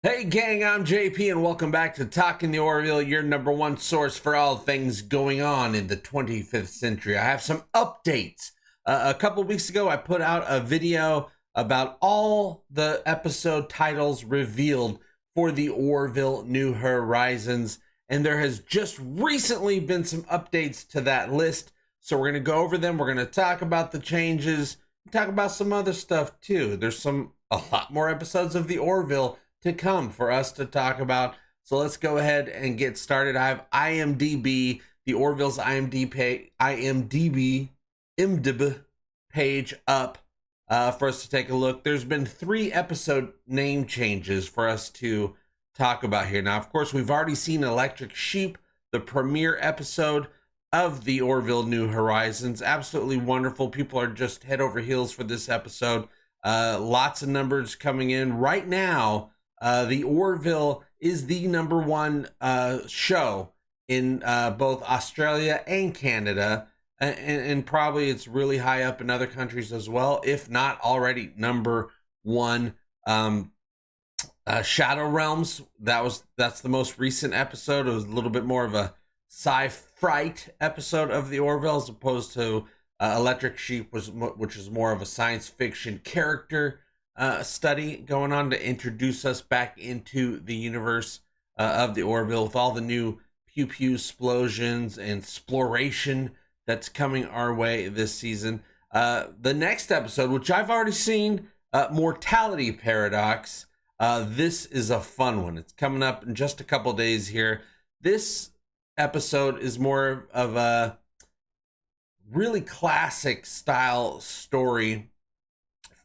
Hey gang, I'm JP and welcome back to Talking the Orville, your number one source for all things going on in the 25th century. I have some updates. A couple weeks ago, I put out a video about all the episode titles revealed for the Orville New Horizons, and there has just recently been some updates to that list. So we're going to go over them. We're going to talk about the changes, talk about some other stuff too. There's a lot more episodes of the Orville to come for us to talk about. So let's go ahead and get started. I have IMDB, the Orville's IMDB page up for us to take a look. There's been 3 episode name changes for us to talk about here. Now, of course, we've already seen Electric Sheep, the premiere episode of the Orville New Horizons. Absolutely wonderful. People are just head over heels for this episode. Lots of numbers coming in right now. The Orville is the number one show in both Australia and Canada, and probably it's really high up in other countries as well, if not already number one. Shadow Realms, that's the most recent episode. It was a little bit more of a sci-fi episode of the Orville as opposed to Electric Sheep, which is more of a science fiction character study going on to introduce us back into the universe of the Orville with all the new pew pew explosions and exploration that's coming our way this season. The next episode, which I've already seen, Mortality Paradox. This is a fun one. It's coming up in just a couple days here. This episode is more of a really classic style story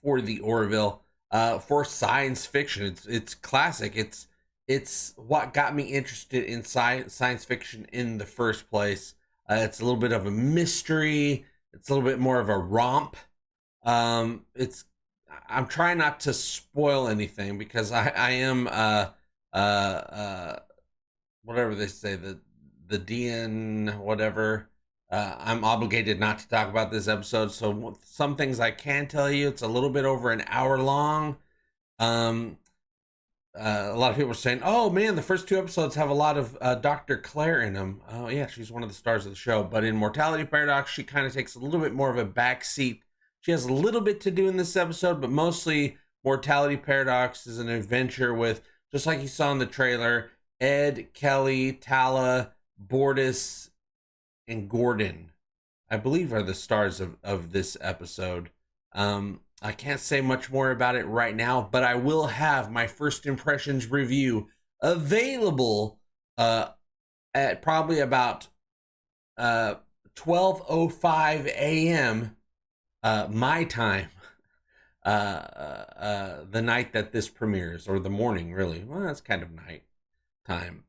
for the Orville. For science fiction, it's classic. It's what got me interested in science fiction in the first place. It's a little bit of a mystery. It's a little bit more of a romp. I'm trying not to spoil anything because I am whatever they say, the DN whatever. I'm obligated not to talk about this episode, so some things I can tell you. It's a little bit over an hour long. A lot of people are saying, "Oh man, the first 2 episodes have a lot of Dr. Claire in them." Oh yeah, she's one of the stars of the show. But in Mortality Paradox, she kind of takes a little bit more of a back seat. She has a little bit to do in this episode, but mostly Mortality Paradox is an adventure with, just like you saw in the trailer, Ed, Kelly, Tala, Bordis, and Gordon, I believe, are the stars of this episode. I can't say much more about it right now, but I will have my first impressions review available at probably about 12:05 a.m. My time, the night that this premieres, or the morning, really. Well, that's kind of night time.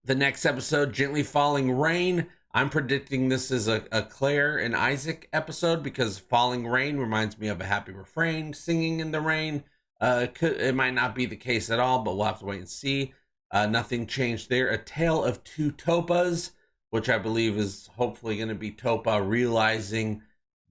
The next episode, Gently Falling Rain. I'm predicting this is a Claire and Isaac episode because Falling Rain reminds me of a happy refrain, singing in the rain. It might not be the case at all, but we'll have to wait and see. Nothing changed there. A Tale of Two Topas, which I believe is hopefully going to be Topa realizing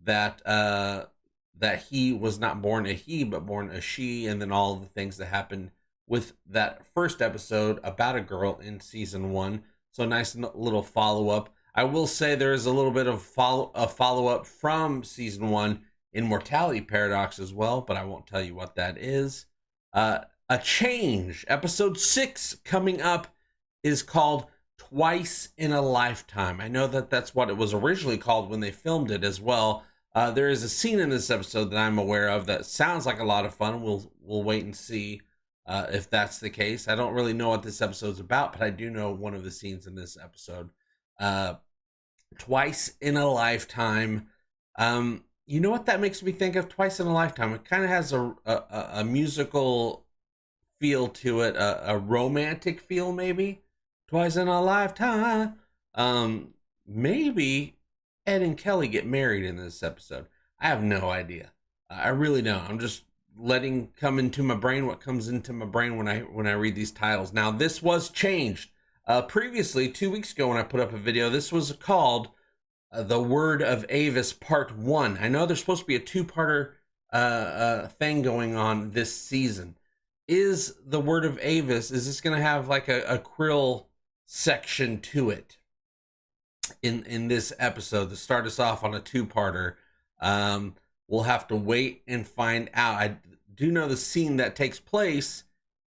that that he was not born a he, but born a she, and then all the things that happened with that first episode about a girl in season 1. So nice little follow-up. I will say there is a little bit of follow-up from season 1 in Mortality Paradox as well, but I won't tell you what that is. A change. Episode 6 coming up is called Twice in a Lifetime. I know that that's what it was originally called when they filmed it as well. There is a scene in this episode that I'm aware of that sounds like a lot of fun. We'll wait and see if that's the case. I don't really know what this episode's about, but I do know one of the scenes in this episode. Twice in a Lifetime. You know what that makes me think of? Twice in a Lifetime. It kind of has a musical feel to it, a romantic feel maybe. Twice in a Lifetime. Maybe Ed and Kelly get married in this episode. I have no idea. I really don't. I'm just letting come into my brain what comes into my brain when I read these titles. Now, this was changed. Previously, 2 weeks ago when I put up a video, this was called The Word of Avis Part 1. I know there's supposed to be a 2-parter thing going on this season. is the Word of Avis, is this going to have like a Krill section to it in this episode to start us off on a two-parter? We'll have to wait and find out. I do know the scene that takes place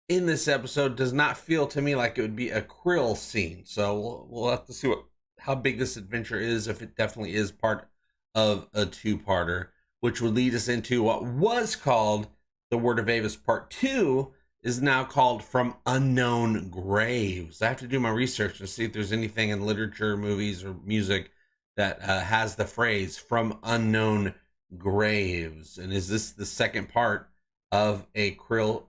in this episode does not feel to me like it would be a Krill scene. So we'll have to see how big this adventure is, if it definitely is part of a two-parter, which would lead us into what was called The Word of Avis Part 2 is now called From Unknown Graves. I have to do my research to see if there's anything in literature, movies, or music that has the phrase From Unknown Graves. And is this the second part of a Krill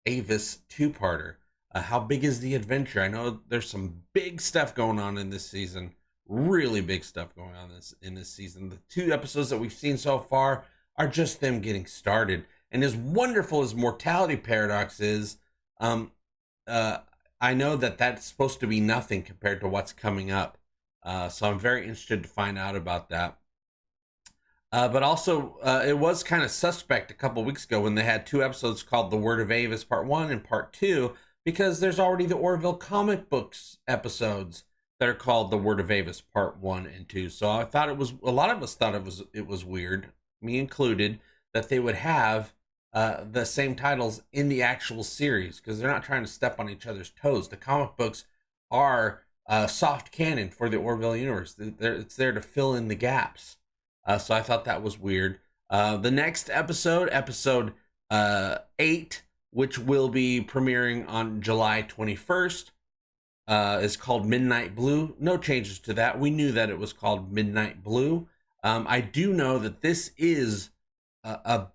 Avis two-parter? How big is the adventure? I know there's some big stuff going on in this season. Really big stuff going on in this season. The 2 episodes that we've seen so far are just them getting started. And as wonderful as Mortality Paradox is, I know that that's supposed to be nothing compared to what's coming up. So I'm very interested to find out about that. But also, it was kind of suspect a couple weeks ago when they had 2 episodes called The Word of Avis Part 1 and Part 2, because there's already the Orville comic books episodes that are called The Word of Avis Part 1 and 2. So I thought a lot of us thought it was weird, me included, that they would have the same titles in the actual series, because they're not trying to step on each other's toes. The comic books are soft canon for the Orville universe. It's there to fill in the gaps. So I thought that was weird. The next episode 8, which will be premiering on July 21st, is called Midnight Blue. No changes to that. We knew that it was called Midnight Blue. I do know that this is a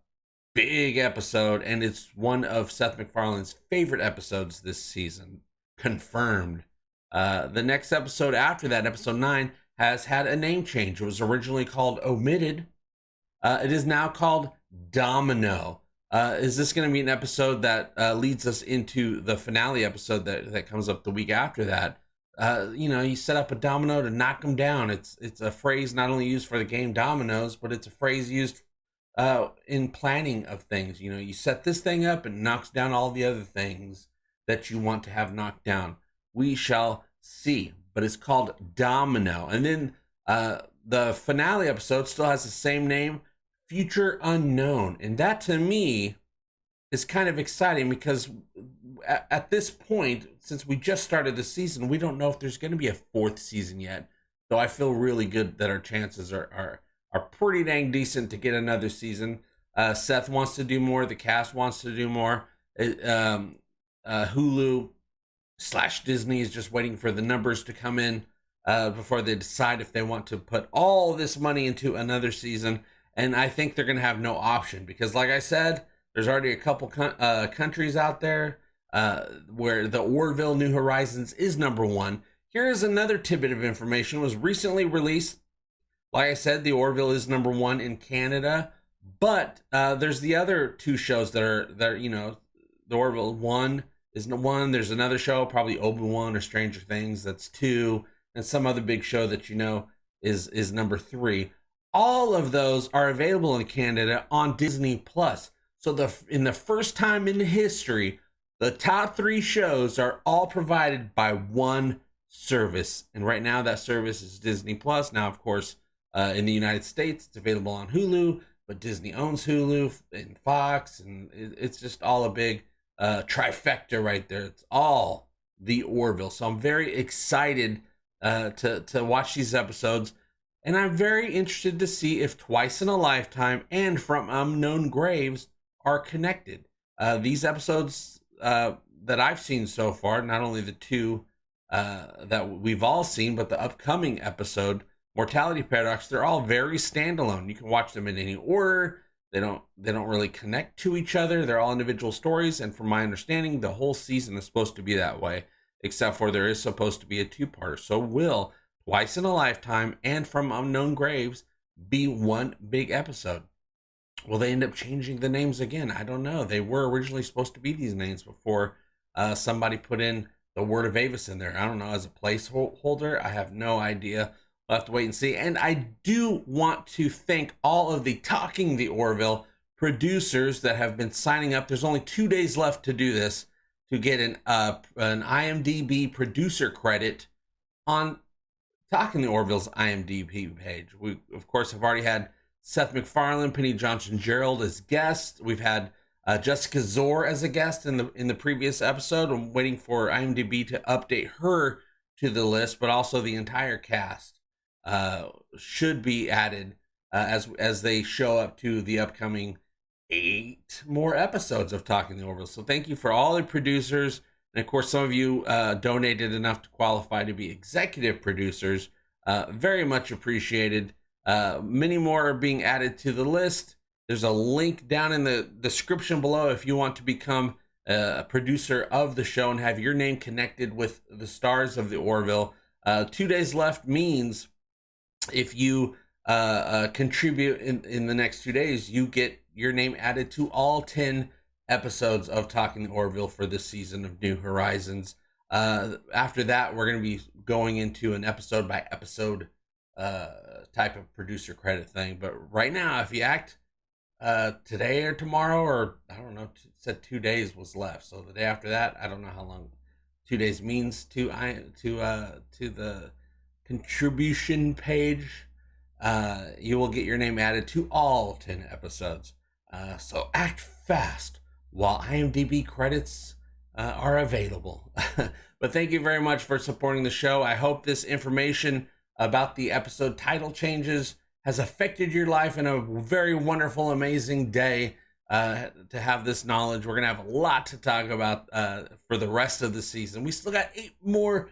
big episode, and it's one of Seth MacFarlane's favorite episodes this season. Confirmed. The next episode after that, episode 9, has had a name change. It was originally called Omitted. It is now called Domino. Is this going to be an episode that leads us into the finale episode that comes up the week after that? You set up a domino to knock them down. It's a phrase not only used for the game Dominoes, but it's a phrase used in planning of things. You set this thing up and it knocks down all the other things that you want to have knocked down. We shall see. But it's called Domino. And then the finale episode still has the same name, Future Unknown. And that, to me, is kind of exciting, because at this point, since we just started the season, we don't know if there's going to be a 4th season yet. So I feel really good that our chances are pretty dang decent to get another season. Seth wants to do more. The cast wants to do more. Hulu / Disney is just waiting for the numbers to come in before they decide if they want to put all this money into another season. And I think they're going to have no option, because, like I said, there's already a couple countries out there where the Orville New Horizons is #1. Here is another tidbit of information. It was recently released. Like I said, the Orville is #1 in Canada, but there's the other 2 shows that are the Orville 1 is 1. There's another show, probably Obi-Wan or Stranger Things, that's 2, and some other big show that is #3. All of those are available in Canada on Disney Plus. So in the first time in history, the top 3 shows are all provided by one service. And right now that service is Disney Plus. Now, of course, in the United States, it's available on Hulu, but Disney owns Hulu and Fox, and it's just all a big trifecta right there. It's all the Orville. So I'm very excited to watch these episodes, and I'm very interested to see if Twice in a Lifetime and From Unknown Graves are connected. These episodes that I've seen so far, not only the 2 that we've all seen, but the upcoming episode, Mortality Paradox, they're all very standalone. You can watch them in any order. They don't really connect to each other. They're all individual stories, and from my understanding, the whole season is supposed to be that way, except for there is supposed to be a 2-parter. So will Twice in a Lifetime and From Unknown Graves be one big episode? Will they end up changing the names again? I don't know. They were originally supposed to be these names before somebody put in the Word of Avis in there. I don't know, as a placeholder. I have no idea. We'll have to wait and see. And I do want to thank all of the Talking the Orville producers that have been signing up. There's only 2 days left to do this, to get an IMDB producer credit on Talking to Orville's IMDb page. We, of course, have already had Seth MacFarlane, Penny Johnson-Gerald as guests. We've had Jessica Zor as a guest in the previous episode. I'm waiting for IMDb to update her to the list, but also the entire cast should be added as they show up to the upcoming 8 more episodes of Talking to Orville. So thank you for all the producers. And of course, some of you donated enough to qualify to be executive producers. Very much appreciated. Many more are being added to the list. There's a link down in the description below if you want to become a producer of the show and have your name connected with the stars of the Orville. 2 days left means if you contribute in the next 2 days, you get your name added to all 10 episodes of Talking to Orville for this season of New Horizons. After that, we're going to be going into an episode by episode type of producer credit thing. But right now, if you act today or tomorrow, or I don't know, it said 2 days was left. So the day after that, I don't know how long 2 days means to the contribution page. You will get your name added to all 10 episodes. So act fast while IMDb credits are available. But thank you very much for supporting the show. I hope this information about the episode title changes has affected your life in a very wonderful, amazing day. To have this knowledge, we're going to have a lot to talk about for the rest of the season. We still got 8 more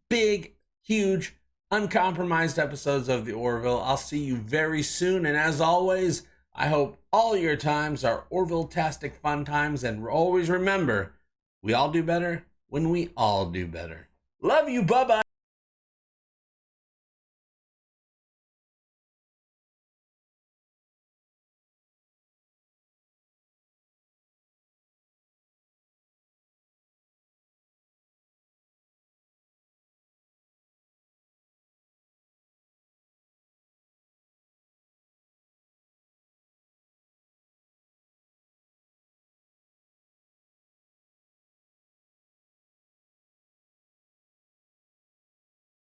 big, huge, uncompromised episodes of the Orville. I'll see you very soon. And as always, I hope all your times are Orville-tastic fun times. And always remember, we all do better when we all do better. Love you. Bye-bye.